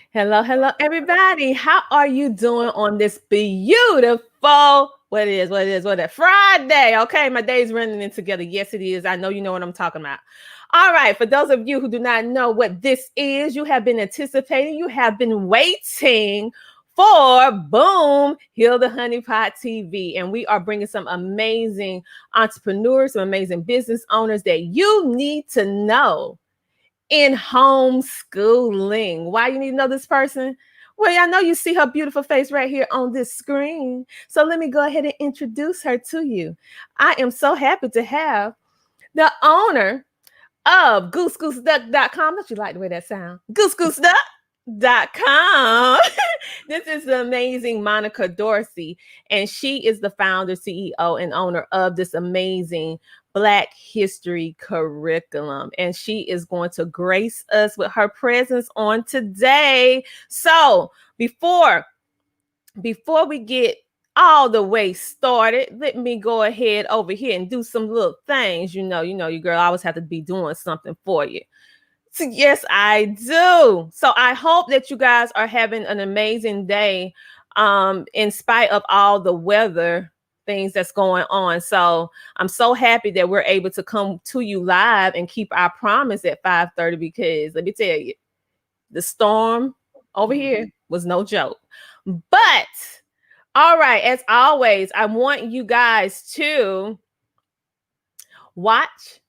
Hello, hello, everybody. How are you doing on this beautiful, Friday? Okay, my day's running in together. Yes, it is. I know you know what I'm talking about. All right, for those of you who do not know what this is, you have been anticipating, you have been waiting for boom, Heal the Honeypot TV. And we are bringing some amazing entrepreneurs, some amazing business owners that you need to know in homeschooling. Why you need to know this person? Well, I know you see her beautiful face right here on this screen. So let me go ahead and introduce her to you. I am so happy to have the owner of goosegooseduck.com. Don't you like the way that sounds? Goosegooseduck.com. This is the amazing Monica Dorsey, and she is the founder, CEO, and owner of this amazing Black History Curriculum. And she is going to grace us with her presence on today. So before we get all the way started, let me go ahead over here and do some little things. You know, your girl always have to be doing something for you. So yes, I do. So I hope that you guys are having an amazing day, in spite of all the weather things that's going on. So I'm so happy that we're able to come to you live and keep our promise at 5:30, because let me tell you, the storm over here was no joke. But all right, as always, I want you guys to watch,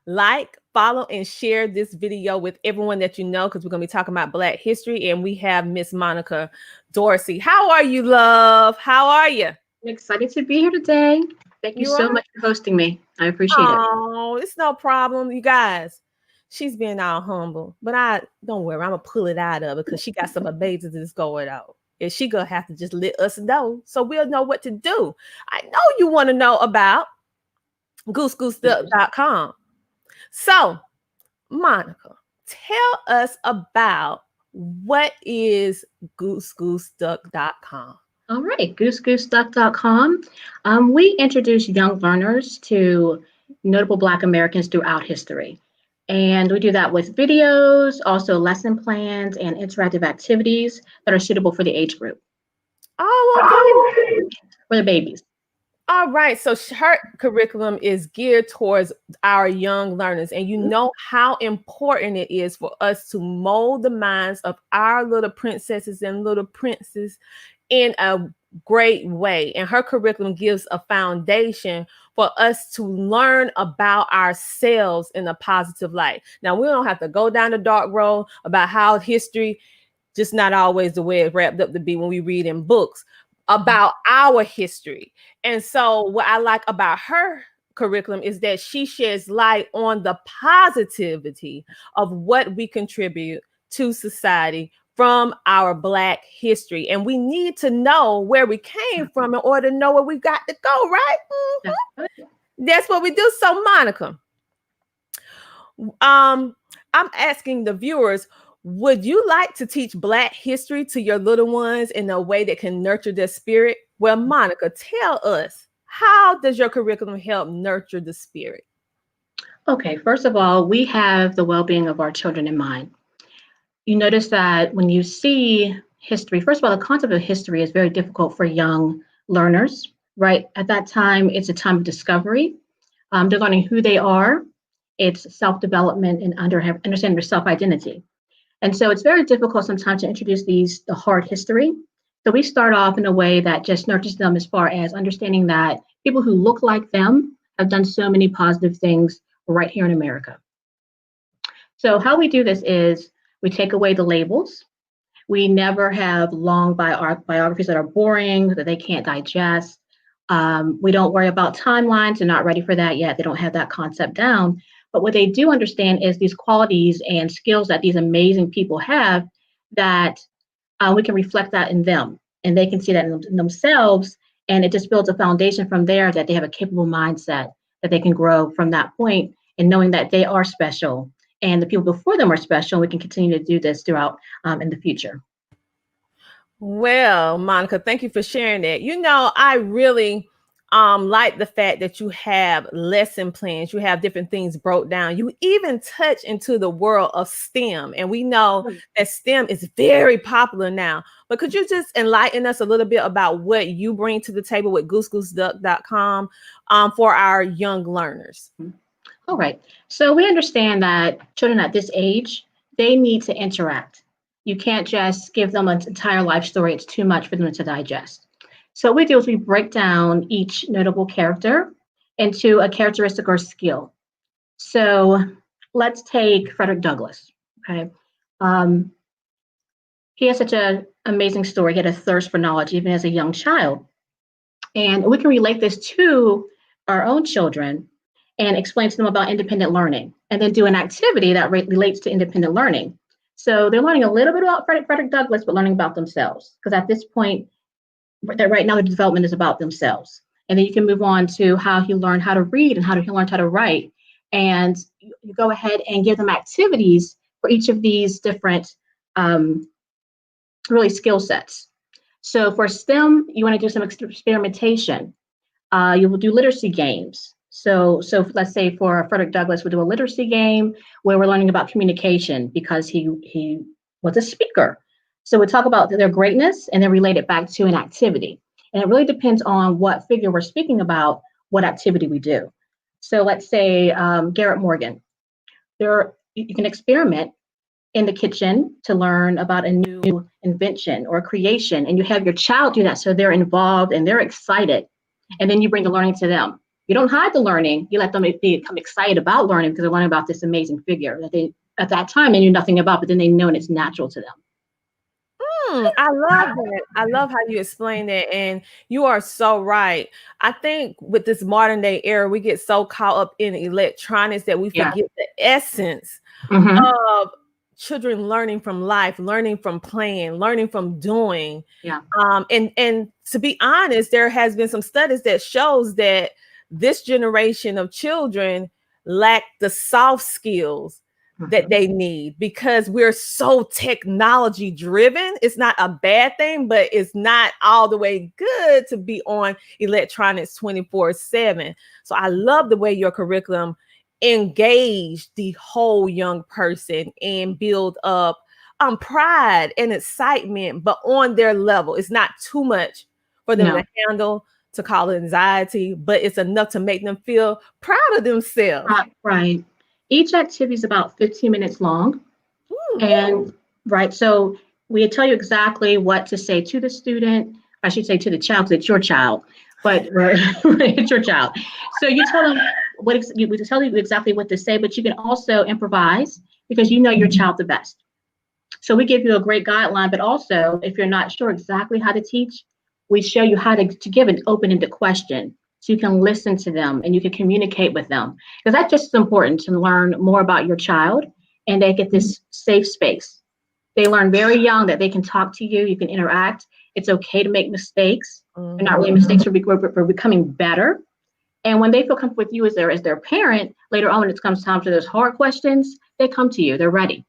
like, follow, and share this video with everyone that you know, because we're going to be talking about Black history, and we have Miss Monica Dorsey. How are you, love? How are you? I'm excited to be here today. Thank you You so are? much for hosting me. I appreciate it. Oh, it's no problem, you guys. She's being all humble, but I don't worry. I'm gonna pull it out of her because she got some amazing that's going on, and she gonna have to just let us know so we'll know what to do. I know you want to know about goosegooseduck.com. So, Monica, tell us about what is goosegooseduck.com. All right, goosegooseduck.com. We introduce young learners to notable Black Americans throughout history. And we do that with videos, also lesson plans, and interactive activities that are suitable for the age group, Oh, okay. for the babies. All right. So her curriculum is geared towards our young learners. And you know how important it is for us to mold the minds of our little princesses and little princes in a great way. And her curriculum gives a foundation for us to learn about ourselves in a positive light. Now, we don't have to go down the dark road about how history just not always the way it's wrapped up to be when we read in books about our history. And so what I like about her curriculum is that she sheds light on the positivity of what we contribute to society from our Black history. And we need to know where we came from in order to know where we got to go, right? That's what we do. So, Monica, I'm asking the viewers, would you like to teach Black history to your little ones in a way that can nurture their spirit? Well, Monica, tell us, how does your curriculum help nurture the spirit? Okay, first of all, we have the well being of our children in mind. You notice that when you see history, first of all, the concept of history is very difficult for young learners, right? At that time, it's a time of discovery. They're learning who they are, it's self development and understanding their self identity. And so it's very difficult sometimes to introduce the hard history. So we start off in a way that just nurtures them as far as understanding that people who look like them have done so many positive things right here in America. So how we do this is we take away the labels. We never have long biographies that are boring, that they can't digest. We don't worry about timelines. They're not ready for that yet. They don't have that concept down. But what they do understand is these qualities and skills that these amazing people have, that we can reflect that in them, and they can see that in themselves. And it just builds a foundation from there, that they have a capable mindset, that they can grow from that point, and knowing that they are special and the people before them are special. We can continue to do this throughout in the future. Well, Monica, thank you for sharing that. You know, I really like the fact that you have lesson plans, you have different things broke down. You even touch into the world of STEM. And we know that STEM is very popular now. But could you just enlighten us a little bit about what you bring to the table with goosegooseduck.com for our young learners? All right. So we understand that children at this age, they need to interact. You can't just give them an entire life story. It's too much for them to digest. So what we do is we break down each notable character into a characteristic or skill. So let's take Frederick Douglass. Okay. He has such an amazing story. He had a thirst for knowledge even as a young child. And we can relate this to our own children and explain to them about independent learning, and then do an activity that relates to independent learning. So they're learning a little bit about Frederick Douglass, but learning about themselves. Because at this point, right now, the development is about themselves. And then you can move on to how he learned how to read and how he learned how to write. And you go ahead and give them activities for each of these different really skill sets. So for STEM, you want to do some experimentation. You will do literacy games. So let's say for Frederick Douglass, we'll do a literacy game where we're learning about communication because he was a speaker. So we talk about their greatness and then relate it back to an activity. And it really depends on what figure we're speaking about, what activity we do. So let's say Garrett Morgan. You can experiment in the kitchen to learn about a new invention or creation, and you have your child do that so they're involved and they're excited. And then you bring the learning to them. You don't hide the learning. You let them become excited about learning because they're learning about this amazing figure that they, at that time, they knew nothing about, but then they know and it's natural to them. I love that. I love how you explain that. And you are so right. I think with this modern day era, we get so caught up in electronics that we forget the essence of children learning from life, learning from playing, learning from doing. And to be honest, there has been some studies that shows that this generation of children lack the soft skills that they need because we're so technology driven. It's not a bad thing, but it's not all the way good to be on electronics 24/7. So I love the way your curriculum engage the whole young person and build up pride and excitement, but on their level. It's not too much for them to handle, to call it anxiety, but it's enough to make them feel proud of themselves. Right. Each activity is about 15 minutes long. And so we tell you exactly what to say to the student. I should say to the child, because it's your child, but it's your child. So you tell them we tell you exactly what to say, but you can also improvise because you know your child the best. So we give you a great guideline, but also if you're not sure exactly how to teach, we show you how to give an open-ended question so you can listen to them and you can communicate with them. Because that's just as important to learn more about your child and they get this safe space. They learn very young that they can talk to you, you can interact. It's okay to make mistakes. They're not really mistakes, we're becoming better. And when they feel comfortable with you as their parent, later on when it comes time to those hard questions, they come to you, they're ready.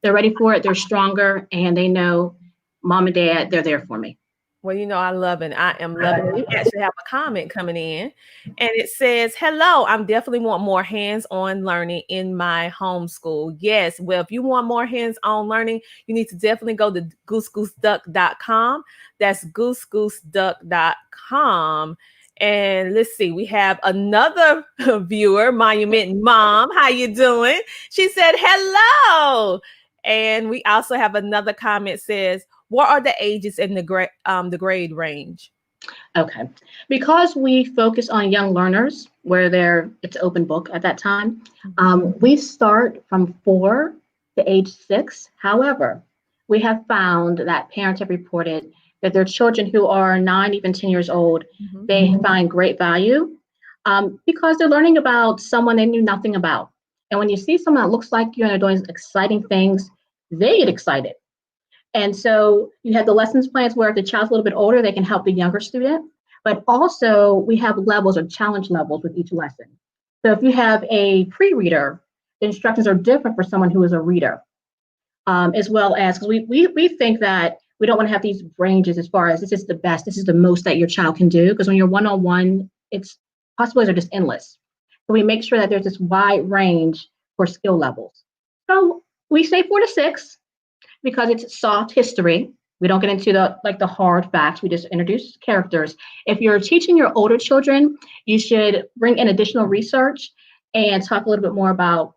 They're ready for it, they're stronger, and they know mom and dad, they're there for me. Well, I love it. I am loving it. We actually have a comment coming in and it says, hello, I'm definitely want more hands-on learning in my homeschool. Yes. Well, if you want more hands-on learning, you need to definitely go to goosegooseduck.com. That's goosegooseduck.com. And let's see, we have another viewer, Monument Mom. How you doing? She said, hello. And we also have another comment says, what are the ages in the grade range? Okay, because we focus on young learners where it's open book at that time, we start from 4 to age 6. However, we have found that parents have reported that their children who are 9, even 10 years old, they find great value because they're learning about someone they knew nothing about. And when you see someone that looks like you and they're doing exciting things, they get excited. And so you have the lessons plans where if the child's a little bit older, they can help the younger student. But also we have levels or challenge levels with each lesson. So if you have a pre-reader, the instructions are different for someone who is a reader, as well as, because we think that we don't want to have these ranges as far as this is the best, this is the most that your child can do. Because when you're one-on-one it's possibilities are just endless. So we make sure that there's this wide range for skill levels. So we say 4 to 6 because it's soft history. We don't get into the hard facts. We just introduce characters. If you're teaching your older children, you should bring in additional research and talk a little bit more about,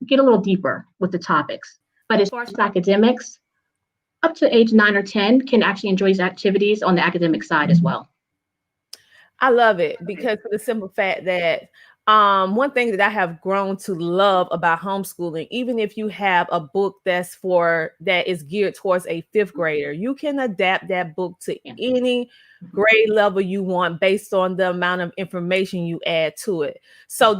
get a little deeper with the topics. But as far as academics, up to age 9 or 10 can actually enjoy these activities on the academic side as well. I love it because of the simple fact that one thing that I have grown to love about homeschooling, even if you have a book that is geared towards a 5th grader, you can adapt that book to any grade level you want based on the amount of information you add to it. So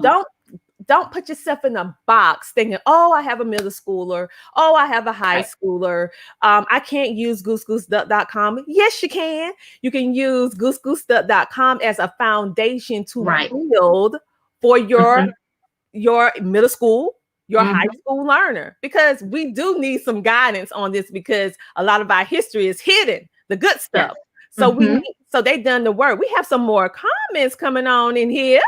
don't put yourself in a box thinking, oh, I have a middle schooler. Oh, I have a high schooler. I can't use goosegoose.com. Yes, you can. You can use goosegoose.com as a foundation to build for your middle school, your high school learner, because we do need some guidance on this because a lot of our history is hidden, the good stuff. So so they've done the work. We have some more comments coming on in here.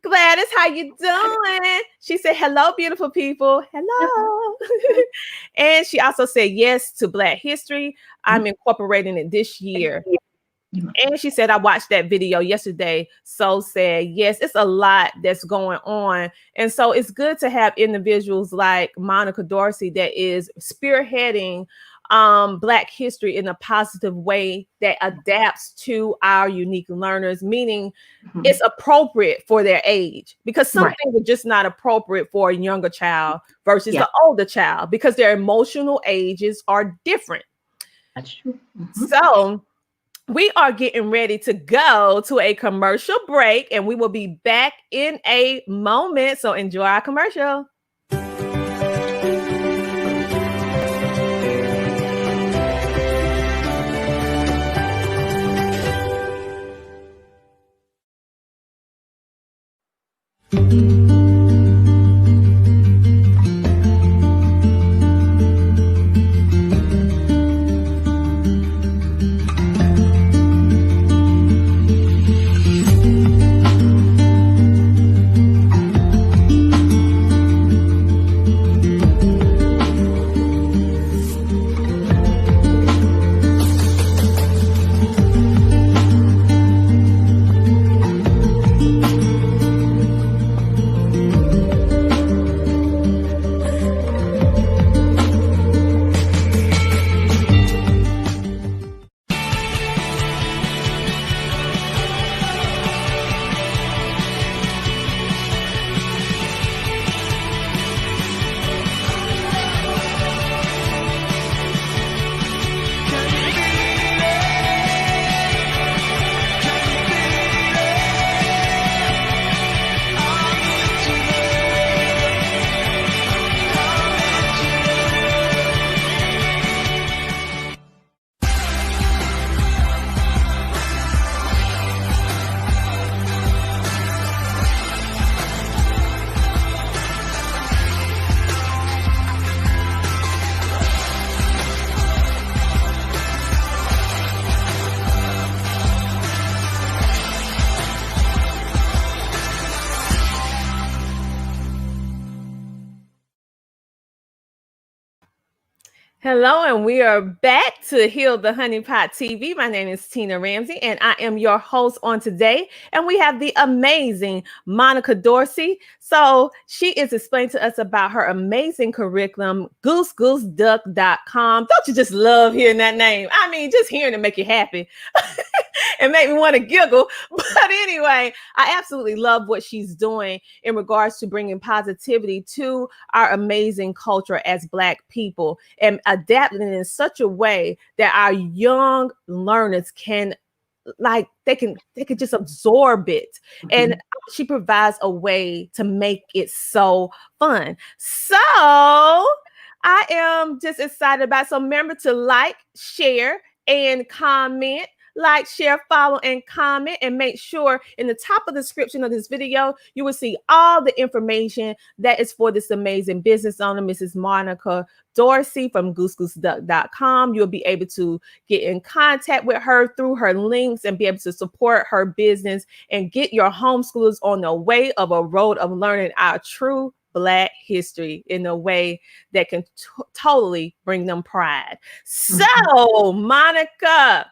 Gladys, how you doing? She said, hello, beautiful people. Hello. And she also said yes to Black history. I'm incorporating it this year. And she said, I watched that video yesterday. So said, yes, it's a lot that's going on. And so it's good to have individuals like Monica Dorsey that is spearheading Black history in a positive way that adapts to our unique learners, meaning it's appropriate for their age, because some things are just not appropriate for a younger child versus the older child because their emotional ages are different. That's true. So we are getting ready to go to a commercial break and we will be back in a moment. So enjoy our commercial. Hello, and we are back to Heal the Honeypot TV. My name is Tina Ramsey, and I am your host on today. And we have the amazing Monica Dorsey. So she is explaining to us about her amazing curriculum, goosegooseduck.com. Don't you just love hearing that name? I mean, just hearing it make you happy and make me want to giggle. But anyway, I absolutely love what she's doing in regards to bringing positivity to our amazing culture as Black people and adapting it in such a way that our young learners can, like, they can just absorb it. And she provides a way to make it so fun. So I am just excited about it. So remember to like, share, and comment like, share, follow, and comment. And make sure in the top of the description of this video, you will see all the information that is for this amazing business owner, Mrs. Monica Dorsey from goose.com. You'll be able to get in contact with her through her links and be able to support her business and get your homeschoolers on the way of a road of learning our true Black history in a way that can totally bring them pride. So, Monica,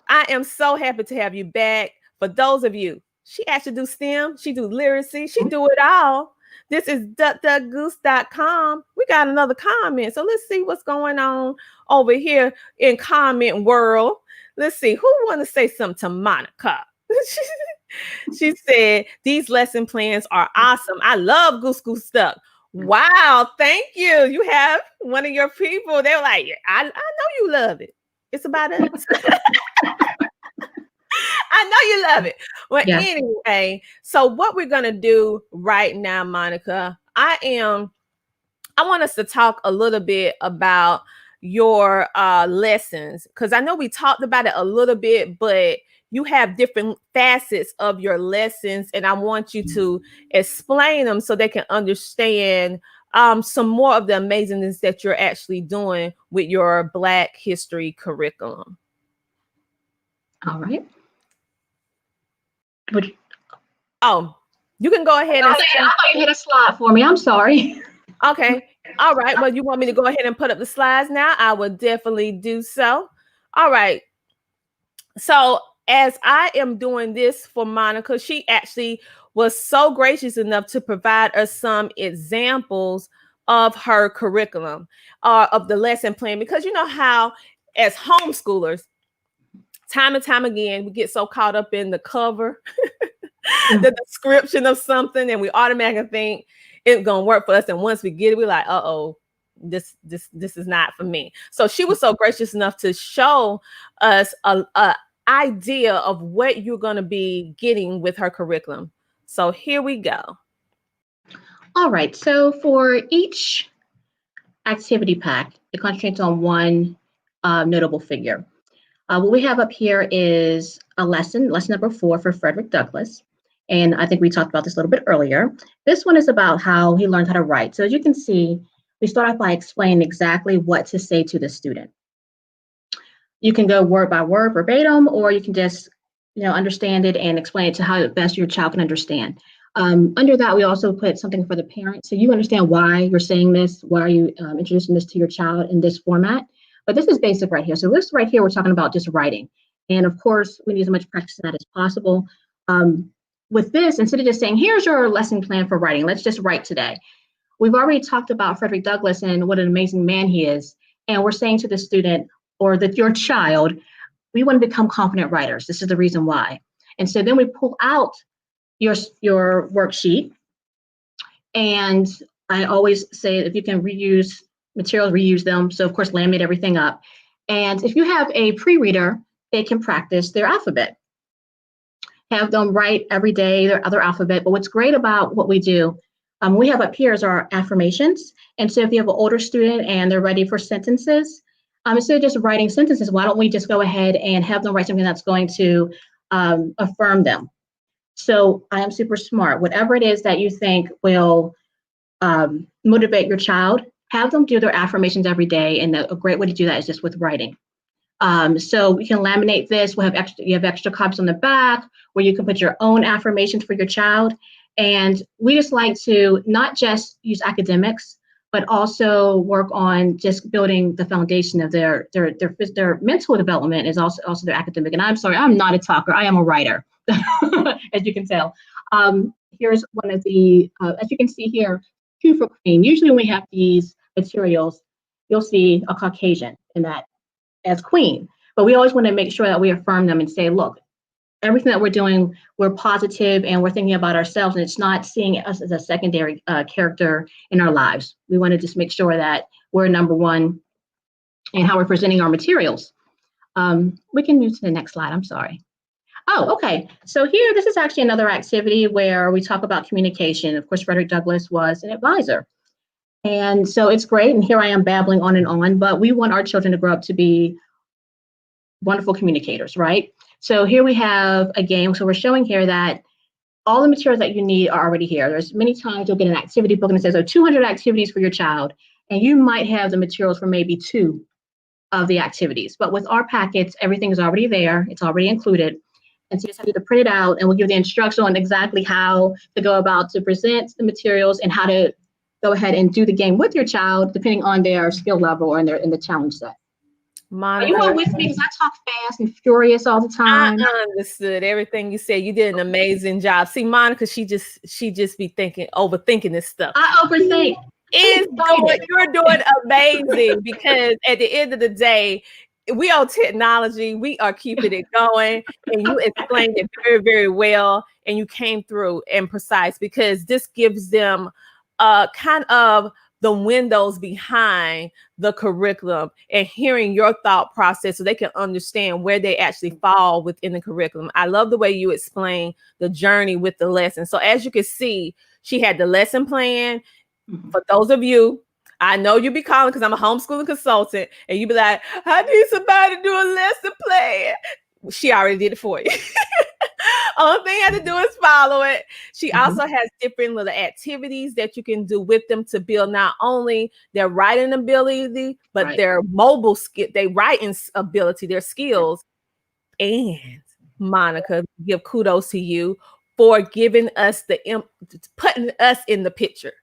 I am so happy to have you back. For those of you, she actually do STEM, she do literacy, she do it all. This is duckduckgoose.com. We got another comment. So let's see what's going on over here in comment world. Let's see who want to say something to Monica. She said, these lesson plans are awesome. I love Goose Duck. Wow, thank you. You have one of your people. They were like, I know you love it. It's about us. I know you love it. Well, yeah. Anyway, so what we're going to do right now, Monica, I want us to talk a little bit about your lessons, because I know we talked about it a little bit, but you have different facets of your lessons, and I want you to explain them so they can understand some more of the amazingness that you're actually doing with your Black History curriculum. All right. You can go ahead and I thought you hit a slide for me. I'm sorry. Okay. All right. Well, you want me to go ahead and put up the slides now? I will definitely do so. All right. So as I am doing this for Monica, she actually was so gracious enough to provide us some examples of her curriculum, of the lesson plan, because you know how as homeschoolers, time and time again, we get so caught up in the cover, the description of something, and we automatically think it's gonna work for us. And once we get it, we're like, uh-oh, this is not for me. So she was so gracious enough to show us a idea of what you're gonna be getting with her curriculum. So here we go. All right. So for each activity pack, it concentrates on one notable figure. What we have up here is a lesson number 4 for Frederick Douglass. And I think we talked about this a little bit earlier. This one is about how he learned how to write. So as you can see, we start off by explaining exactly what to say to the student. You can go word by word, verbatim, or you can just understand it and explain it to how best your child can understand. Under that, we also put something for the parent. So you understand why you're saying this, why are you introducing this to your child in this format. But this is basic right here. So this right here, we're talking about just writing. And of course, we need as much practice in that as possible. With this, instead of just saying, here's your lesson plan for writing, let's just write today. We've already talked about Frederick Douglass and what an amazing man he is. And we're saying to the student or your child, we want to become confident writers. This is the reason why. And so then we pull out your worksheet. And I always say, if you can reuse materials, reuse them. So of course, laminate everything up. And if you have a pre-reader, they can practice their alphabet. Have them write every day their other alphabet. But what's great about what we do, we have up here is our affirmations. And so if you have an older student and they're ready for sentences, instead of just writing sentences, why don't we just go ahead and have them write something that's going to affirm them? So I am super smart. Whatever it is that you think will motivate your child, have them do their affirmations every day. And a great way to do that is just with writing. So we can laminate this. You have extra copies on the back where you can put your own affirmations for your child. And we just like to not just use academics, but also work on just building the foundation of their mental development is also their academic. And I'm sorry, I'm not a talker. I am a writer, as you can tell. Here's one of the, as you can see here, Q for Queen. Usually when we have these materials, you'll see a Caucasian in that as queen. But we always want to make sure that we affirm them and say, look, everything that we're doing, we're positive and we're thinking about ourselves, and it's not seeing us as a secondary character in our lives. We want to just make sure that we're number one in how we're presenting our materials. We can move to the next slide. I'm sorry. Oh, okay. So here, this is actually another activity where we talk about communication. Of course, Frederick Douglass was an advisor. And so it's great. And here I am babbling on and on, but we want our children to grow up to be wonderful communicators, right? So here we have a game. So we're showing here that all the materials that you need are already here. There's many times you'll get an activity book and it says, oh, 200 activities for your child. And you might have the materials for maybe 2 of the activities. But with our packets, everything is already there. It's already included. And so you just have to print it out, and we'll give the instruction on exactly how to go about to present the materials and how to go ahead and do the game with your child, depending on their skill level or in the challenge set. Monica, are you all with me? Because I talk fast and furious all the time. I understood everything you said. You did an amazing job. See, Monica, she just be overthinking this stuff. I overthink. You're doing amazing, because at the end of the day, we are technology. We are keeping it going, and you explained it very, very well, and you came through and precise, because this gives them kind of the windows behind the curriculum and hearing your thought process so they can understand where they actually fall within the curriculum. I love the way you explain the journey with the lesson. So as you can see, she had the lesson plan. For those of you, I know you be calling because I'm a homeschooling consultant, and you be like, I need somebody to do a lesson plan. She already did it for you. Only thing you have to do is follow it. She also has different little activities that you can do with them to build not only their writing ability, but their mobile skill, their writing ability, their skills. And Monica, give kudos to you for giving us putting us in the picture.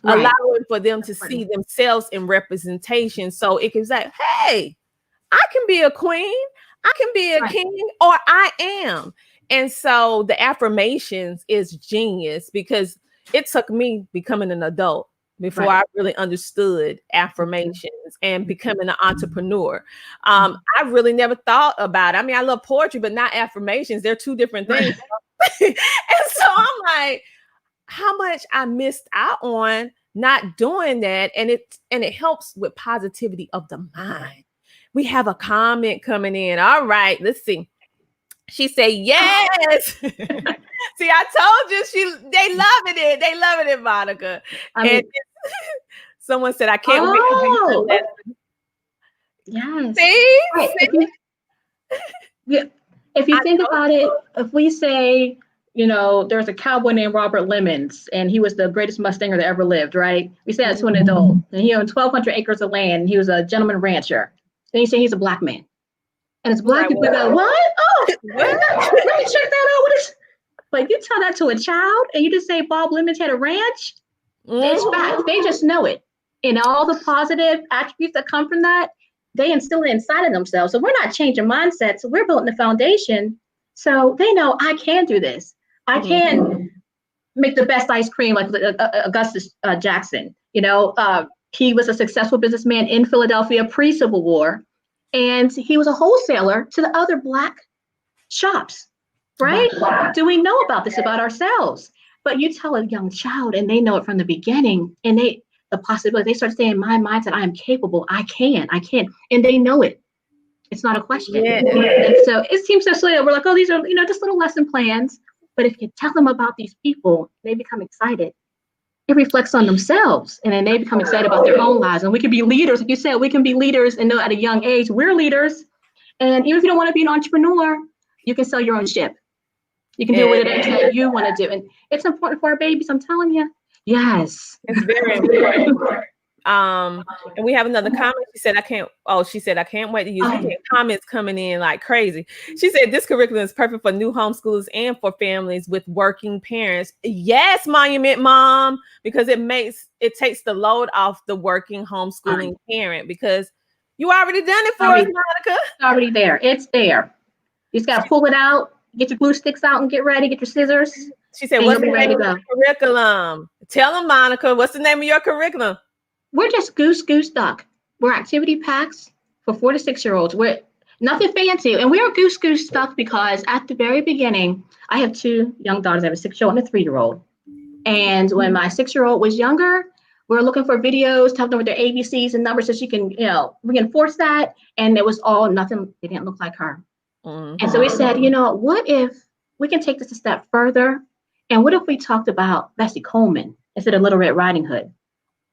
Allowing for them to see themselves in representation. So it can say, hey, I can be a queen, I can be a king, or I am. And so the affirmations is genius, because it took me becoming an adult before I really understood affirmations and becoming an entrepreneur. I really never thought about it. I mean, I love poetry, but not affirmations. They're 2 different things. And so I'm like, how much I missed out on not doing that. And it helps with positivity of the mind. We have a comment coming in. All right, let's see. She said, yes. See, I told you they loving it. They loving it, Monica. And someone said, I can't wait to do the lesson. Yes. See? Right. If you think about it, if we say, there's a cowboy named Robert Lemons, and he was the greatest Mustanger that ever lived, right? We say that to an adult, and he owned 1,200 acres of land, and he was a gentleman rancher. Then you say he's a black man. And it's black people go, what? Oh, let me check that out. But you tell that to a child, and you just say Bob Lemons had a ranch, it's fact. They just know it. And all the positive attributes that come from that, they instill it inside of themselves. So we're not changing mindsets. So we're building the foundation. So they know I can do this. I can make the best ice cream like Augustus Jackson. He was a successful businessman in Philadelphia pre-Civil War, and he was a wholesaler to the other black shops, right? Wow. Do we know about this about ourselves? But you tell a young child, and they know it from the beginning, and the possibility, they start saying, in my mindset, I am capable, I can, and they know it. It's not a question. Yeah. And so it seems so silly. We're like, oh, these are, just little lesson plans. But if you tell them about these people, they become excited. It reflects on themselves, and then they become excited about their own lives. And we can be leaders. Like you said, we can be leaders and know at a young age, we're leaders. And even if you don't want to be an entrepreneur, you can sell your own ship. You can do whatever that you want to do. And it's important for our babies, I'm telling you. Yes. It's very important. And we have another comment. She said, I can't wait to use it. Comments coming in like crazy. She said, this curriculum is perfect for new homeschoolers and for families with working parents. Yes, Monument Mom, because it takes the load off the working homeschooling parent, because you already done it for us, Monica. It's already there. It's there. You just got to pull it out, get your glue sticks out and get ready, get your scissors. She said, what's the name of your curriculum? Tell them, Monica, what's the name of your curriculum? We're just Goose Duck. We're activity packs for 4 to 6-year-olds. We're nothing fancy. And we are Goose Duck because at the very beginning, I have 2 young daughters. I have a 6-year-old and a 3-year-old. And when my 6-year-old was younger, we were looking for videos, telling them with their ABCs and numbers so she can, reinforce that. And it was all nothing. They didn't look like her. Mm-hmm. And so we said, what if we can take this a step further? And what if we talked about Bessie Coleman instead of Little Red Riding Hood?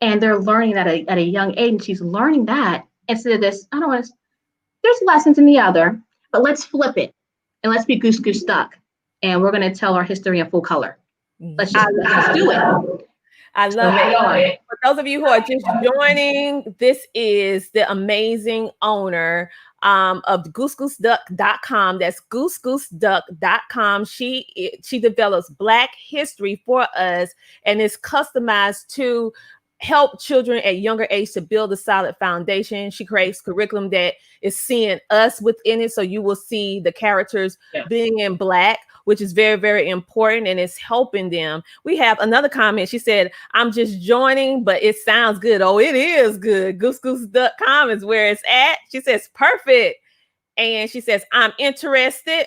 And they're learning that at a young age, and she's learning that instead of this, there's lessons in the other, but let's flip it and let's be Goose Goose Duck. And we're going to tell our history in full color. Let's just do it. I love it. For those of you who are just joining, this is the amazing owner of goosegooseduck.com. That's goosegooseduck.com. She develops Black history for us, and it's customized to help children at younger age to build a solid foundation. She creates curriculum that is seeing us within it. So you will see the characters being in Black, which is very, very important, and it's helping them. We have another comment. She said, I'm just joining, but it sounds good. Oh, it is good. Goosegooseduck.com is where it's at. She says, perfect. And she says, I'm interested.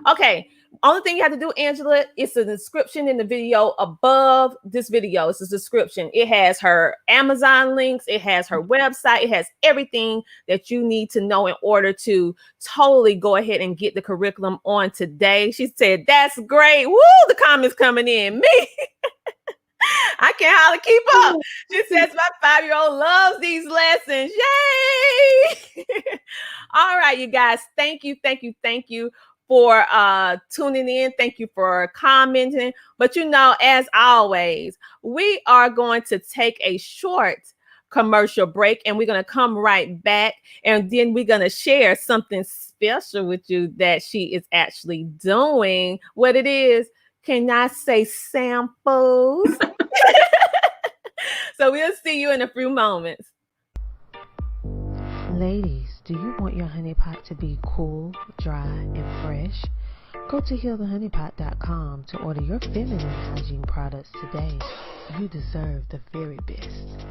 Okay. Only thing you have to do, Angela, is the description in the video above this video. It's a description. It has her Amazon links. It has her website. It has everything that you need to know in order to totally go ahead and get the curriculum on today. She said, that's great. Woo, the comments coming in. Me. I can't hardly keep up. She says, my 5-year-old loves these lessons. Yay. All right, you guys. Thank you for tuning in. Thank you for commenting. But as always, we are going to take a short commercial break, and we're going to come right back, and then we're going to share something special with you that she is actually doing. What it is, can I say samples? So we'll see you in a few moments. Ladies, do you want your honeypot to be cool, dry, and fresh? Go to healthehoneypot.com to order your feminine hygiene products today. You deserve the very best.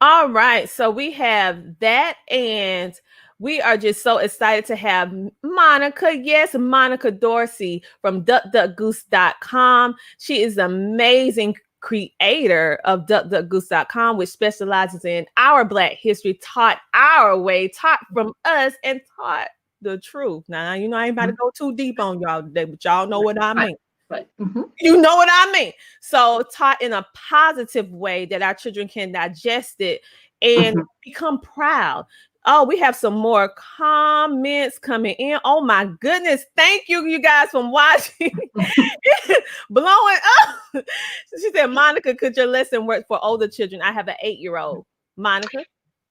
All right, so we have that, and we are just so excited to have Monica. Yes, Monica Dorsey from duckduckgoose.com. She is amazing creator of duckduckgoose.com, which specializes in our Black history, taught our way, taught from us, and taught the truth. Now, I ain't about to go too deep on y'all today, but y'all know what I mean. You know what I mean? So taught in a positive way that our children can digest it and become proud. Oh, we have some more comments coming in. Oh my goodness. Thank you guys for watching. Blowing up. She said, Monica, could your lesson work for older children? I have an 8-year-old. Monica?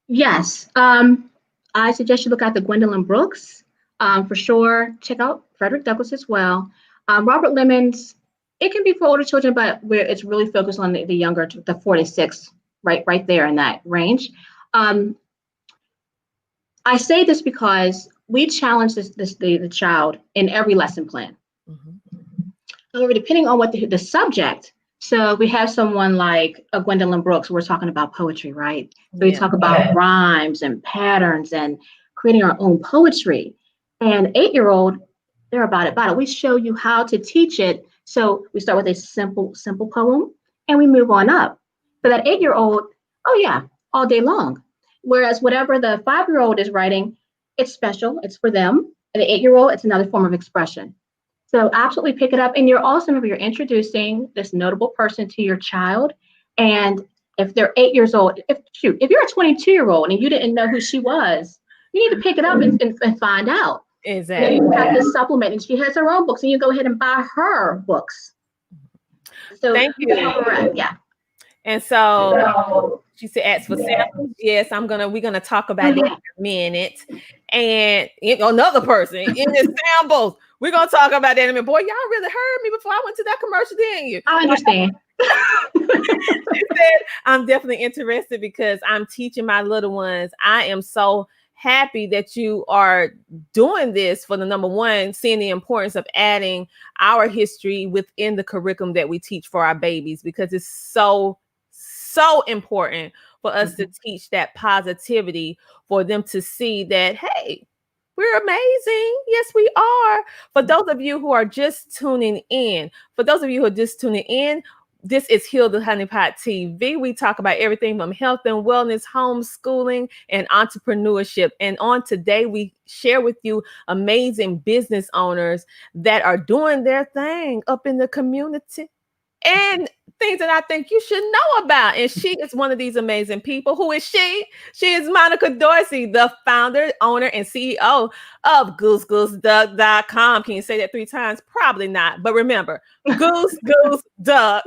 Yes. I suggest you look at the Gwendolyn Brooks. For sure. Check out Frederick Douglass as well. Robert Lemons, it can be for older children, but where it's really focused on the younger, the 4 to 6, right there in that range. I say this because we challenge the child in every lesson plan. However, depending on what the subject, so we have someone like a Gwendolyn Brooks, we're talking about poetry, right? So we talk about rhymes and patterns and creating our own poetry. And 8-year-old, they're about it. We show you how to teach it. So we start with a simple poem and we move on up. For that 8-year-old, oh yeah, all day long. Whereas whatever the 5-year-old is writing, it's special, it's for them. And the 8-year-old, it's another form of expression. So absolutely pick it up. And you're introducing this notable person to your child. And if they're 8 years old, if you're a 22-year-old and you didn't know who she was, you need to pick it up and find out. Exactly. And you have to supplement. And she has her own books, and you go ahead and buy her books. So thank you. Yeah. And so she said, ask for samples. Yes, we're gonna talk about that in a minute. And another person in the samples. We're gonna talk about that in a minute. Boy, y'all really heard me before I went to that commercial, didn't you? I understand. She said, I'm definitely interested because I'm teaching my little ones. I am so happy that you are doing this for the number one, seeing the importance of adding our history within the curriculum that we teach for our babies, because it's so important for us to teach that positivity, for them to see that, hey, we're amazing. Yes, we are. For those of you who are just tuning in, this is Heal the Honeypot TV. We talk about everything from health and wellness, homeschooling, and entrepreneurship. And on today, we share with you amazing business owners that are doing their thing up in the community. And things that I think you should know about. And she is one of these amazing people. Who is she? She is Monica Dorsey, the founder, owner, and CEO of GooseGooseDuck.com. Can you say that 3 times? Probably not. But remember, GooseGooseDuck.com.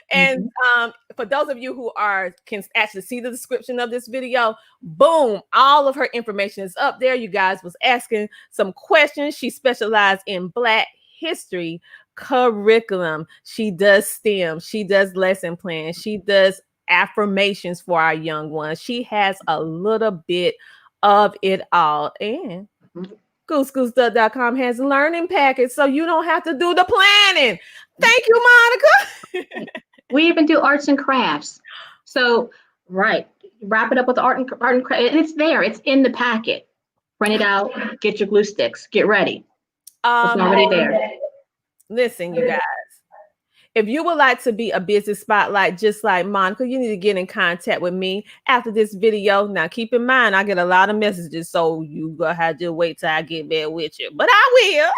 And for those of you who can actually see the description of this video, boom, all of her information is up there. You guys was asking some questions. She specialized in Black History curriculum. She does STEM. She does lesson plans. She does affirmations for our young ones. She has a little bit of it all. And GooseGooseDuck.com has learning packets, so you don't have to do the planning. Thank you, Monica. We even do arts and crafts. So, right, wrap it up with art and craft, and it's there. It's in the packet. Print it out. Get your glue sticks. Get ready. It's already there. Listen, you guys. If you would like to be a business spotlight just like Monica, you need to get in contact with me after this video. Now, keep in mind, I get a lot of messages, so you gonna have to wait till I get back with you. But I will.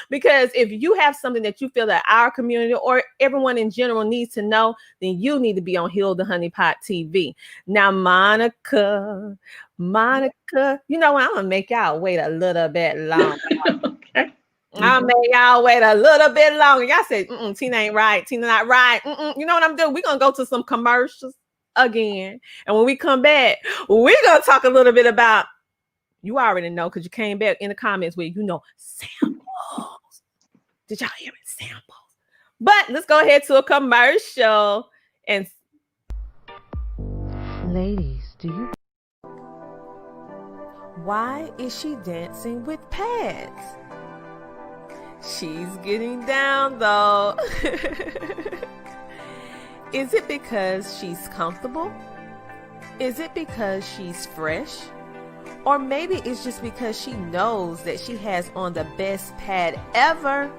Because if you have something that you feel that our community or everyone in general needs to know, then you need to be on Heal the Honeypot TV. Now, Monica, you know what? I'm going to make y'all wait a little bit longer. Okay. I'll make y'all wait a little bit longer. Y'all said, Tina ain't right. Tina not right. You know what I'm doing? We're going to go to some commercials again. And when we come back, we're going to talk a little bit about, you already know because you came back in the comments where samples. Did y'all hear it? Samples. But let's go ahead to a commercial. And ladies, do you? Why is she dancing with pads? She's getting down though. Is it because she's comfortable? Is it because she's fresh? Or maybe it's just because she knows that she has on the best pad ever.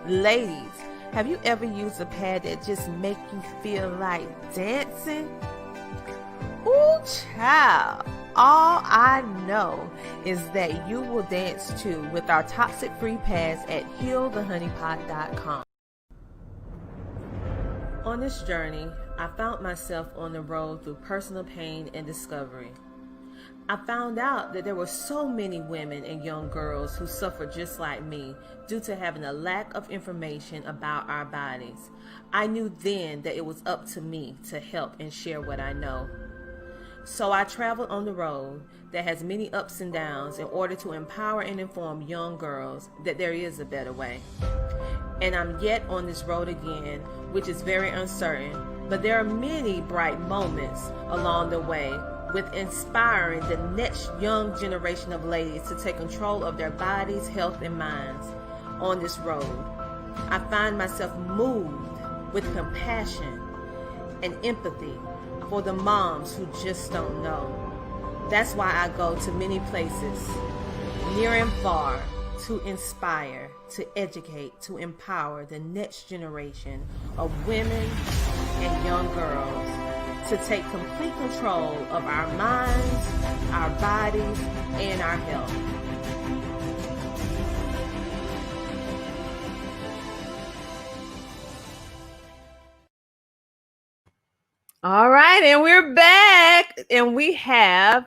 Ladies, have you ever used a pad that just make you feel like dancing? Ooh, child. All I know is that you will dance too with our toxic-free pads at healthehoneypot.com. On this journey, I found myself on the road through personal pain and discovery. I found out that there were so many women and young girls who suffered just like me due to having a lack of information about our bodies. I knew then that it was up to me to help and share what I know. So I traveled on the road that has many ups and downs in order to empower and inform young girls that there is a better way. And I'm yet on this road again, which is very uncertain, but there are many bright moments along the way with inspiring the next young generation of ladies to take control of their bodies, health, and minds. On this road, I find myself moved with compassion and empathy for the moms who just don't know. That's why I go to many places, near and far, to inspire, to educate, to empower the next generation of women and young girls to take complete control of our minds, our bodies, and our health. All right, and we're back, and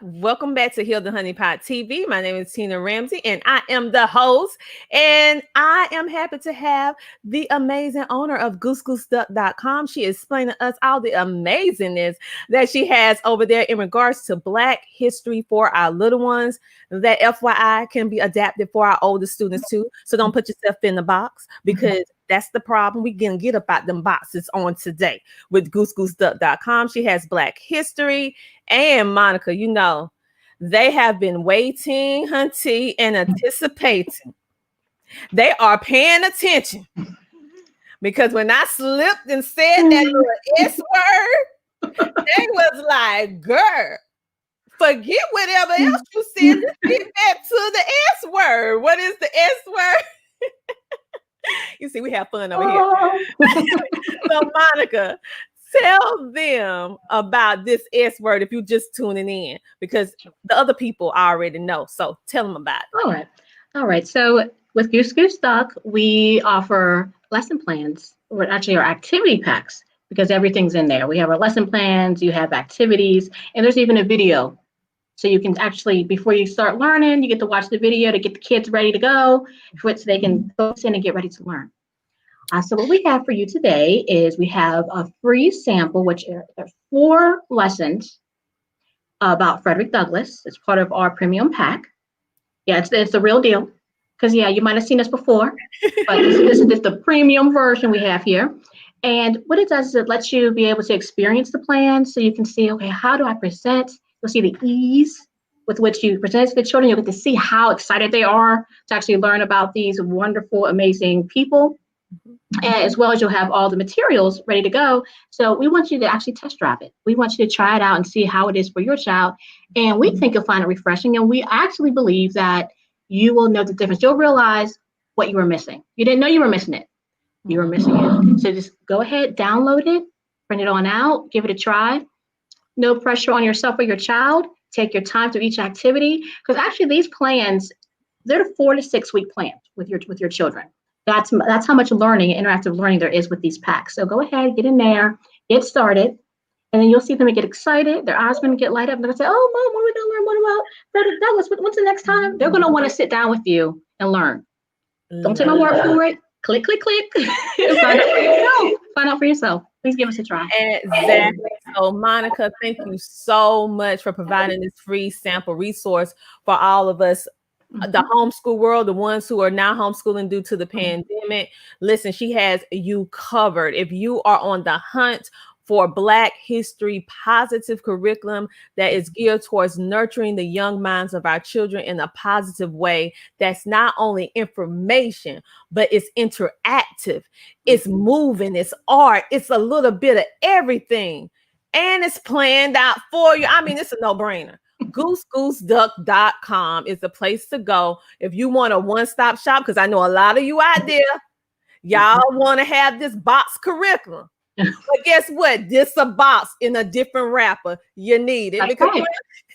welcome back to Heal the Honeypot TV. My name is Tina Ramsey, and I am the host, and I am happy to have the amazing owner of GooseGooseDuck.com. She is explaining to us all the amazingness that she has over there in regards to Black history for our little ones. That FYI can be adapted for our older students too, so don't put yourself in the box, because that's the problem. We can get about them boxes on today with GooseGooseDuck.com. She has Black history. And Monica, you know, they have been waiting, hunty, and anticipating. They are paying attention. Because when I slipped and said that little S word, they was like, girl, forget whatever else you said. Let's get back to the S word. What is the S word? You see, we have fun over here. So, Monica, tell them about this S word if you're just tuning in, because the other people already know. So tell them about it. All right. So With Goose Duck, we offer lesson plans, or actually our activity packs, because everything's in there. We have our lesson plans, you have activities, and there's even a video. So you can actually, before you start learning, you get to watch the video to get the kids ready to go, so they can focus in and get ready to learn. So what we have for you today is we have a free sample, which are 4 lessons about Frederick Douglass. It's part of our premium pack. Yeah, it's the real deal. Because, yeah, you might have seen us before, but this is the premium version we have here. And what it does is it lets you be able to experience the plan so you can see, okay, how do I present? You'll see the ease with which you present to the children. You'll get to see how excited they are to actually learn about these wonderful, amazing people. And as well as you'll have all the materials ready to go. So we want you to actually test drive it. We want you to try it out and see how it is for your child. And we think you'll find it refreshing. And we actually believe that you will know the difference. You'll realize what you were missing. You didn't know you were missing it. You were missing it. So just go ahead, download it, print it on out, give it a try. No pressure on yourself or your child. Take your time through each activity. Because actually these plans, they're 4 to 6 week plans with your children. That's how much learning, interactive learning there is with these packs. So go ahead, get in there, get started, and then you'll see them get excited. Their eyes are going to get light up. They're going to say, "Oh, Mom, what are we going to learn? What about Frederick Douglass? When's the next time?" They're going to want to sit down with you and learn. Don't take my word for it. Click, click, click. Find out for yourself. Find out for yourself. Please give us a try. Exactly. So, Monica, thank you so much for providing this free sample resource for all of us. The homeschool world, the ones who are now homeschooling due to the pandemic. Listen, she has you covered. If you are on the hunt for Black history positive curriculum that is geared towards nurturing the young minds of our children in a positive way, that's not only information, but it's interactive, it's moving, it's art, it's a little bit of everything, and it's planned out for you. I mean, it's a no-brainer. GooseGooseDuck.com is the place to go if you want a one-stop shop, because I know a lot of you out there, y'all want to have this box curriculum. But guess what? This a box in a different wrapper. You need it. That's because right.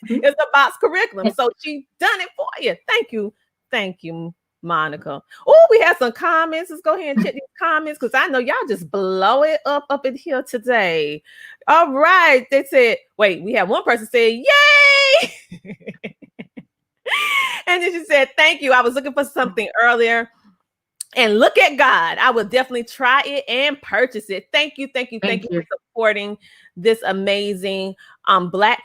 It's a box curriculum. So she done it for you. Thank you. Thank you, Monica. Oh, we have some comments. Let's go ahead and check these comments, because I know y'all just blow it up in here today. All right. They said, wait, we have one person say, yay! And then she said, thank you. I was looking for something earlier. And look at God. I will definitely try it and purchase it. Thank you for supporting this amazing Black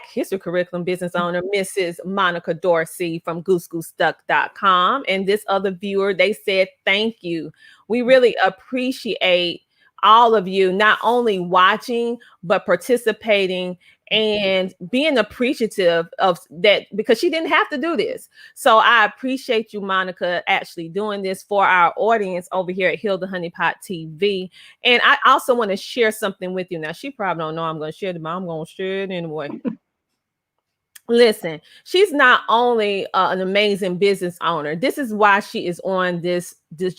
History Curriculum business owner, Mrs. Monica Dorsey from GooseGooseDuck.com. And this other viewer, they said, thank you. We really appreciate all of you not only watching, but participating and being appreciative of that, because she didn't have to do this. So I appreciate you, Monica, actually doing this for our audience over here at Hilda Honeypot TV. And I also want to share something with you. Now, she probably don't know I'm going to share it, but I'm going to share it anyway. Listen, she's not only an amazing business owner. This is why she is on this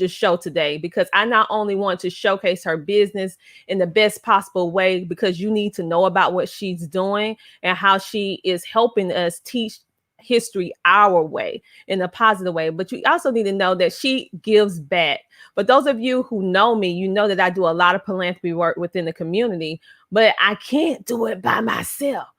show today, because I not only want to showcase her business in the best possible way, because you need to know about what she's doing and how she is helping us teach history our way in a positive way. But you also need to know that she gives back. But those of you who know me, you know that I do a lot of philanthropy work within the community, but I can't do it by myself.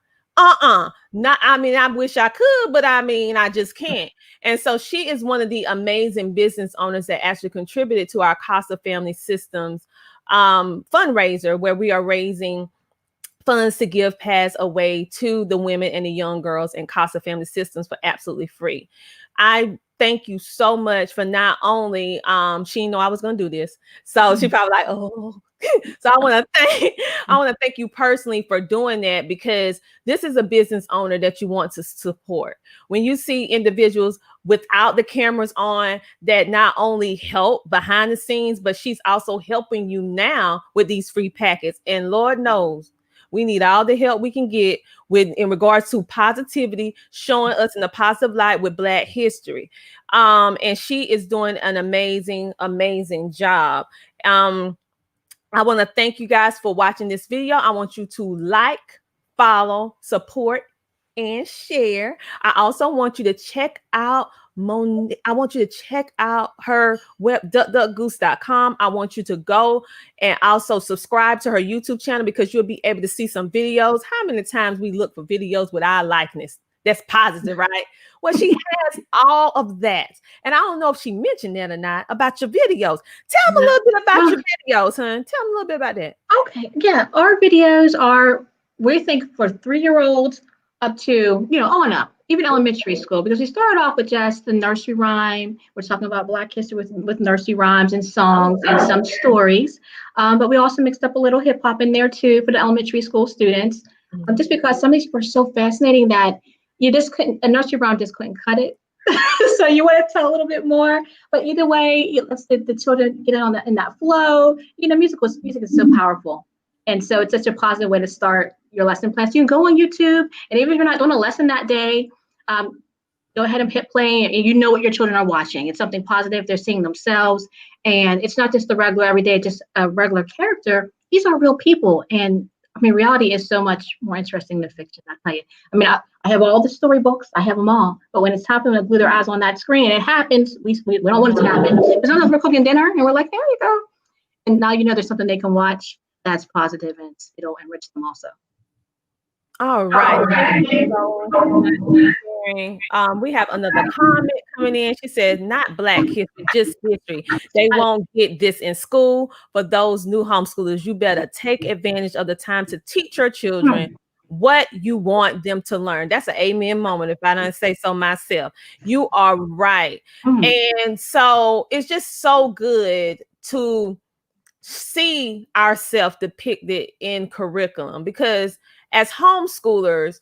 Not, I mean, I wish I could, but I mean, I just can't. And so she is one of the amazing business owners that actually contributed to our Casa Family Systems fundraiser, where we are raising funds to give pads away to the women and the young girls in Casa Family Systems for absolutely free. I thank you so much for not only, she didn't know I was going to do this. So she probably like, oh, so I want to thank you personally for doing that, because this is a business owner that you want to support. When you see individuals without the cameras on that not only help behind the scenes, but she's also helping you now with these free packets. And Lord knows we need all the help we can get in regards to positivity, showing us in a positive light with Black history. And she is doing an amazing, amazing job. I want to thank you guys for watching this video. I want you to like, follow, support, and share. I also want you to check out I want you to check out her web, duckduckgoose.com. I want you to go and also subscribe to her YouTube channel because you'll be able to see some videos. How many times we look for videos with our likeness? That's positive, right? Well, she has all of that. And I don't know if she mentioned that or not about your videos. Tell them a little bit about your videos, hon. Tell them a little bit about that. Okay. Yeah. Our videos are, we think, for 3-year-olds up to, on up, even elementary school, because we started off with just the nursery rhyme. We're talking about Black history with nursery rhymes and songs and some stories. But we also mixed up a little hip hop in there too for the elementary school students, just because some of these were so fascinating that you just couldn't, a nursery rhyme just couldn't cut it. So you want to tell a little bit more, but either way, it lets the children get in that flow. Music is so powerful. And so it's such a positive way to start your lesson plan. So you can go on YouTube, and even if you're not doing a lesson that day, go ahead and hit play, and you know what your children are watching. It's something positive. They're seeing themselves, and it's not just the regular everyday, just a regular character. These are real people, and reality is so much more interesting than fiction. I tell you. I have all the storybooks. I have them all. But when it's time for them to glue their eyes on that screen, it happens. We don't want it to happen. But sometimes we're cooking dinner, and we're like, there you go. And now there's something they can watch that's positive, and it'll enrich them also. All right. We have another comment coming in. She says, not Black history, just history. They won't get this in school. For those new homeschoolers, you better take advantage of the time to teach your children what you want them to learn. That's an amen moment, if I don't say so myself. You are right. And so it's just so good to see ourselves depicted in curriculum, because as homeschoolers,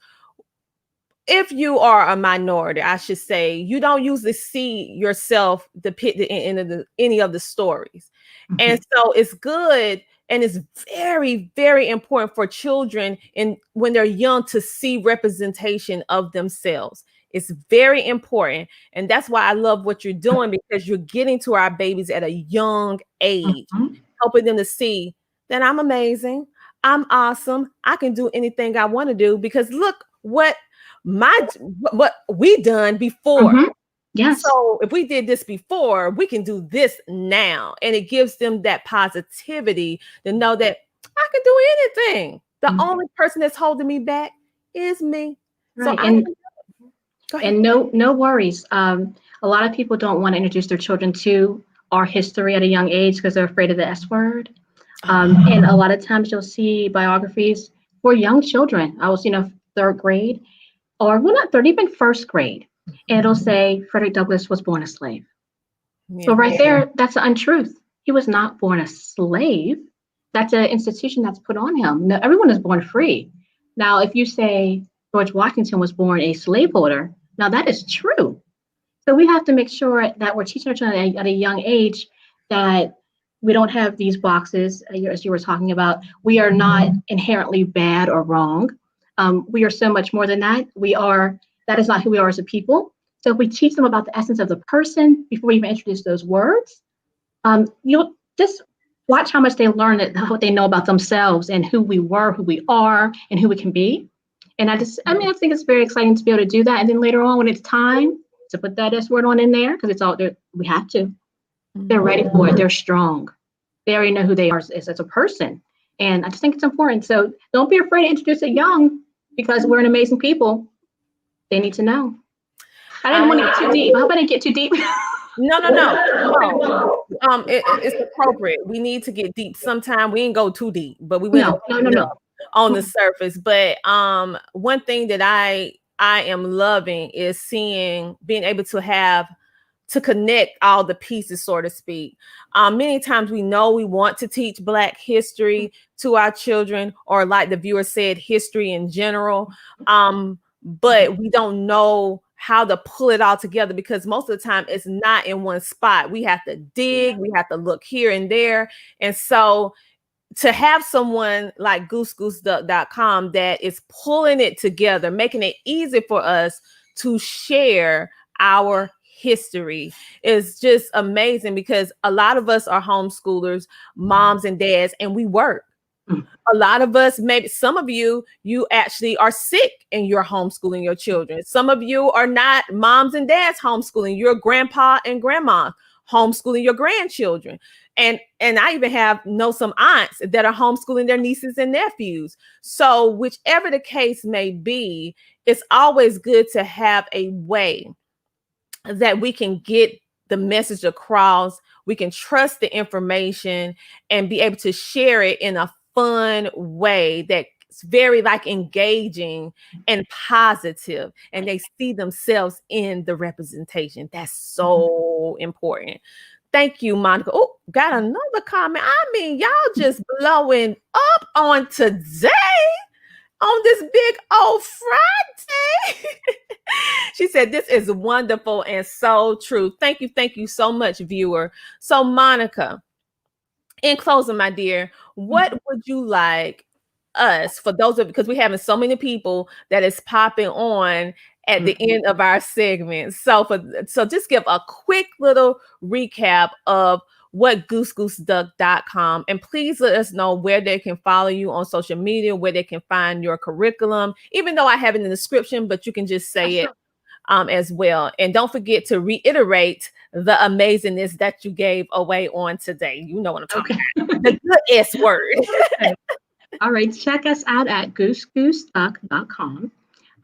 if you are a minority, I should say, you don't usually see yourself depicted in any of the stories. And so it's good, and it's very, very important for children when they're young to see representation of themselves. It's very important. And that's why I love what you're doing, because you're getting to our babies at a young age, helping them to see that I'm amazing. I'm awesome. I can do anything I want to do, because look what we done before. Yes. So if we did this before, we can do this now. And it gives them that positivity to know that I can do anything. The only person that's holding me back is me. Right. So and no worries. A lot of people don't want to introduce their children to our history at a young age because they're afraid of the S word. And a lot of times you'll see biographies for young children. I was, 3rd grade, or not third, even 1st grade. And it'll say Frederick Douglass was born a slave. So right there, that's an untruth. He was not born a slave. That's an institution that's put on him. No, everyone is born free. Now, if you say George Washington was born a slaveholder, now that is true. So we have to make sure that we're teaching our children at a young age that we don't have these boxes, as you were talking about. We are not inherently bad or wrong. We are so much more than that. That is not who we are as a people. So if we teach them about the essence of the person before we even introduce those words, you'll just watch how much they learn, what they know about themselves and who we were, who we are, and who we can be. And I think it's very exciting to be able to do that. And then later on, when it's time to put that S word on in there, because it's all there, we have to. They're ready for it. They're strong. They already know who they are as a person. And I just think it's important. So don't be afraid to introduce it young, because we're an amazing people. They need to know. I didn't want to get too deep. I hope I didn't get too deep. No. It's appropriate. We need to get deep. Sometime we ain't go too deep, but we went on the surface. But one thing that I am loving is being able to connect all the pieces, so to speak. Many times we know we want to teach Black history to our children, or like the viewer said, history in general. But we don't know how to pull it all together, because most of the time it's not in one spot. We have to dig, we have to look here and there. And so to have someone like gooseduck.com that is pulling it together, making it easy for us to share our history is just amazing, because a lot of us are homeschoolers, moms and dads, and we work. A lot of us, maybe some of you actually are sick and you're homeschooling your children. Some of you are not moms and dads homeschooling. You're grandpa and grandma homeschooling your grandchildren. And I even know some aunts that are homeschooling their nieces and nephews. So whichever the case may be, it's always good to have a way that we can get the message across. We can trust the information and be able to share it in a fun way that's very engaging and positive, and they see themselves in the representation. That's so important. Thank you, Monica. Oh, got another comment. I mean, y'all just blowing up on today on this big old Friday. She said, this is wonderful and so true. Thank you so much, viewer. So Monica, in closing, my dear, what would you like us, for those of, because we're having so many people that is popping on at the end of our segment. So just give a quick little recap of what goosegooseduck.com, and please let us know where they can follow you on social media, where they can find your curriculum, even though I have it in the description, but you can just say it as well. And don't forget to reiterate the amazingness that you gave away on today. You know what I'm talking about. The good S word. Okay. All right. Check us out at goosegooseduck.com.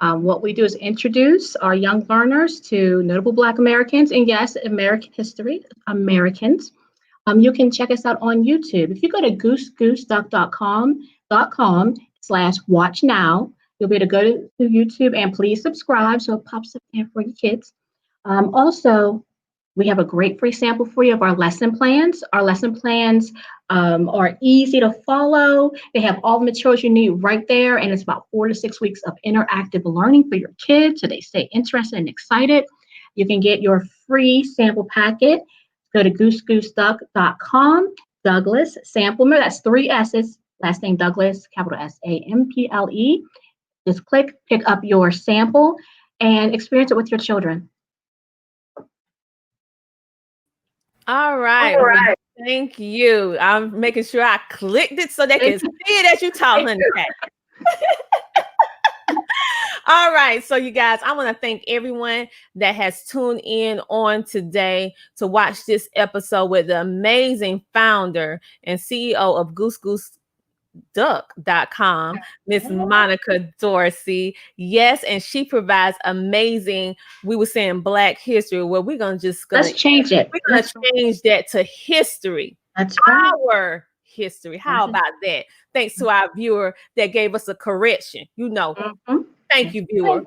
What we do is introduce our young learners to notable Black Americans, and yes, American history, Americans. You can check us out on YouTube. If you go to goosegooseduck.com/watch now, you'll be able to go to YouTube, and please subscribe so it pops up there for your kids. Also, we have a great free sample for you of our lesson plans. Our lesson plans are easy to follow. They have all the materials you need right there, and it's about 4 to 6 weeks of interactive learning for your kids so they stay interested and excited. You can get your free sample packet. Go to goosegooseduck.com, Douglas Sample. Remember, that's 3 S's, last name Douglas, capital SAMPLE. Just click, pick up your sample, and experience it with your children. All right. Well, thank you. I'm making sure I clicked it so they can see it as you talk, honey. All right. So you guys, I want to thank everyone that has tuned in on today to watch this episode with the amazing founder and CEO of goosegooseduck.com, Miss Monica Dorsey. Yes, and she provides amazing, we were saying Black history. Well, let's change it. We're gonna change that to history. That's right. Our history. How about that? Thanks to our viewer that gave us a correction. Thank you, viewer.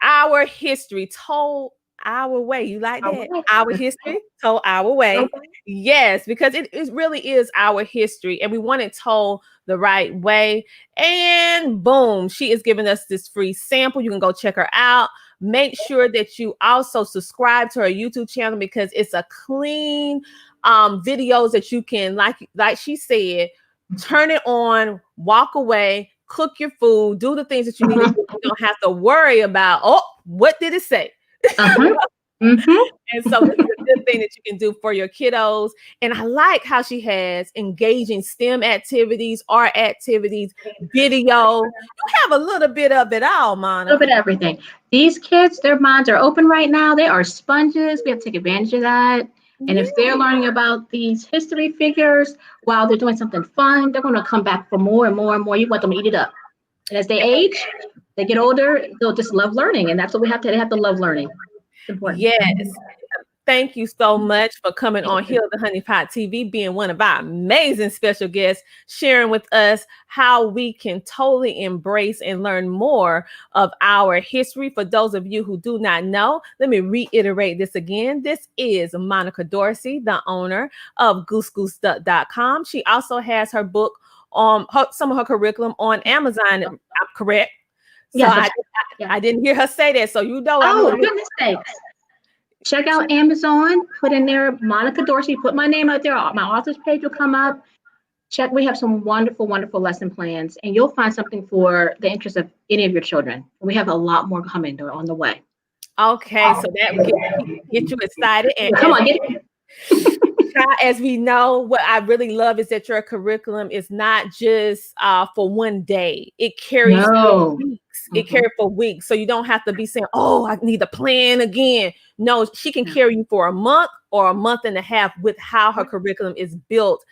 Our history told our way. You like that? Our history told our way. Yes, because it really is our history, and we want it told the right way. And boom, she is giving us this free sample. You can go check her out. Make sure that you also subscribe to her YouTube channel, because it's a clean videos that you can, like she said, turn it on, walk away, cook your food, do the things that you need to do. You don't have to worry about, what did it say? And so this is a good thing that you can do for your kiddos. And I like how she has engaging STEM activities, art activities, video. You have a little bit of it all, Monica. A little bit of everything. These kids, their minds are open right now. They are sponges. We have to take advantage of that. And if they're learning about these history figures while they're doing something fun, they're going to come back for more and more and more. You want them to eat it up. And as they age, they get older, they'll just love learning. And that's what we have to, they have to love learning. It's important. Yes. Thank you so much for coming on Heal the Honeypot TV, being one of our amazing special guests, sharing with us how we can totally embrace and learn more of our history. For those of you who do not know, let me reiterate this again. This is Monica Dorsey, the owner of goosegooseduck.com. She also has her book on some of her curriculum on Amazon. I'm correct? So yes, I didn't hear her say that. So you know. Oh, goodness sakes. Check out Amazon, put in there Monica Dorsey, put my name out there. My author's page will come up. Check, we have some wonderful, wonderful lesson plans, and you'll find something for the interest of any of your children. We have a lot more coming. They're on the way. Okay, so that will get you excited. And come on, get it. as we know, what I really love is that your curriculum is not just for one day. It carries for weeks. It carries for weeks. So you don't have to be saying, oh, I need to plan again. No, she can carry you for a month or a month and a half with how her curriculum is built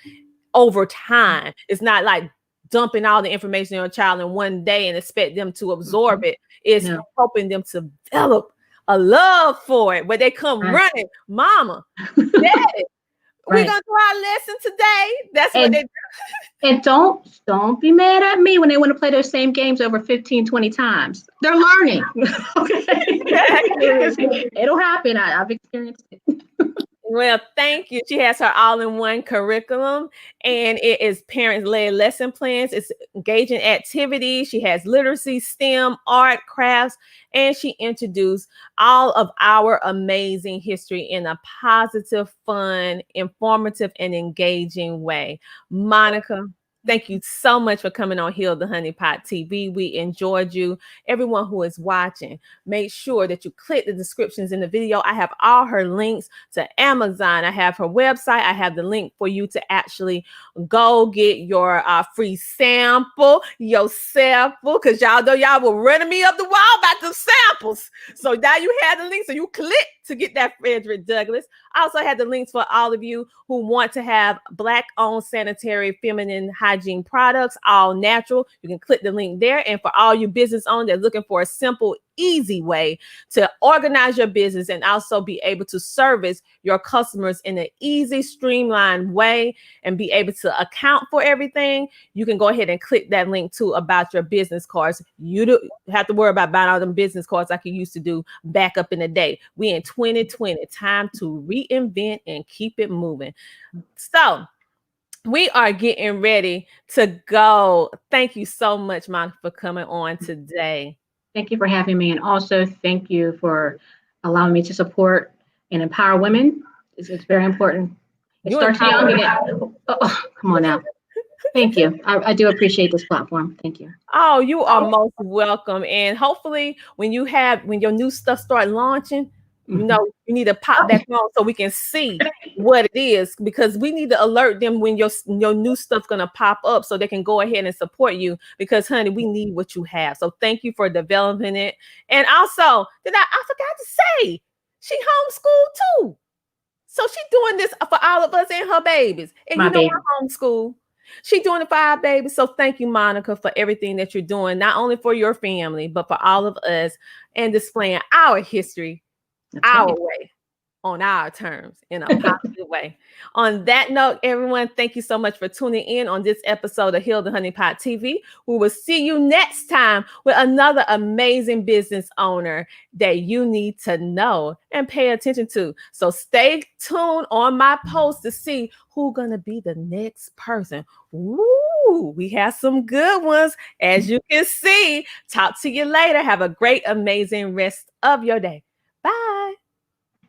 over time. It's not like dumping all the information on a child in one day and expect them to absorb it. It's helping them to develop a love for it, where they come running, mama, daddy, we're gonna do our lesson today. That's what they do. And don't be mad at me when they want to play those same games over 15, 20 times. They're learning. Okay. It'll happen. I've experienced it. Well, thank you. She has her all-in-one curriculum, and it is parent-led lesson plans. It's engaging activities. She has literacy, STEM, art, crafts, and she introduced all of our amazing history in a positive, fun, informative, and engaging way. Monica, thank you so much for coming on Heal the Honeypot TV. We enjoyed you. Everyone who is watching, make sure that you click the descriptions in the video. I have all her links to Amazon. I have her website. I have the link for you to actually go get your free sample, because y'all know y'all were running me up the wall about the samples. So now you have the link. So you click to get that Frederick Douglass. I also had the links for all of you who want to have Black-owned sanitary feminine hygiene products, all natural. You can click the link there. And for all you business owners that are looking for a simple, easy way to organize your business and also be able to service your customers in an easy, streamlined way and be able to account for everything, you can go ahead and click that link too about your business cards. You don't have to worry about buying all them business cards like you used to do back up in the day. We in 2020, time to reinvent and keep it moving. So we are getting ready to go. Thank you so much, Monica, for coming on today. Thank you for having me. And also thank you for allowing me to support and empower women. It's very important. It starts young again. Oh, come on now. Thank you. I do appreciate this platform. Thank you. Oh, you are most welcome. And hopefully when your new stuff start launching, you know, you need to pop back on so we can see what it is, because we need to alert them when your new stuff's going to pop up so they can go ahead and support you, because honey, we need what you have. So thank you for developing it. And also, I forgot to say, she homeschooled too. So she's doing this for all of us and her babies. And I homeschool. She's doing it for our babies. So thank you, Monica, for everything that you're doing, not only for your family, but for all of us, and displaying our history our way, on our terms, in a positive way. On that note, everyone, thank you so much for tuning in on this episode of Heal the Honeypot TV. We will see you next time with another amazing business owner that you need to know and pay attention to. So stay tuned on my post to see who's going to be the next person. Ooh, we have some good ones, as you can see. Talk to you later. Have a great, amazing rest of your day. Bye.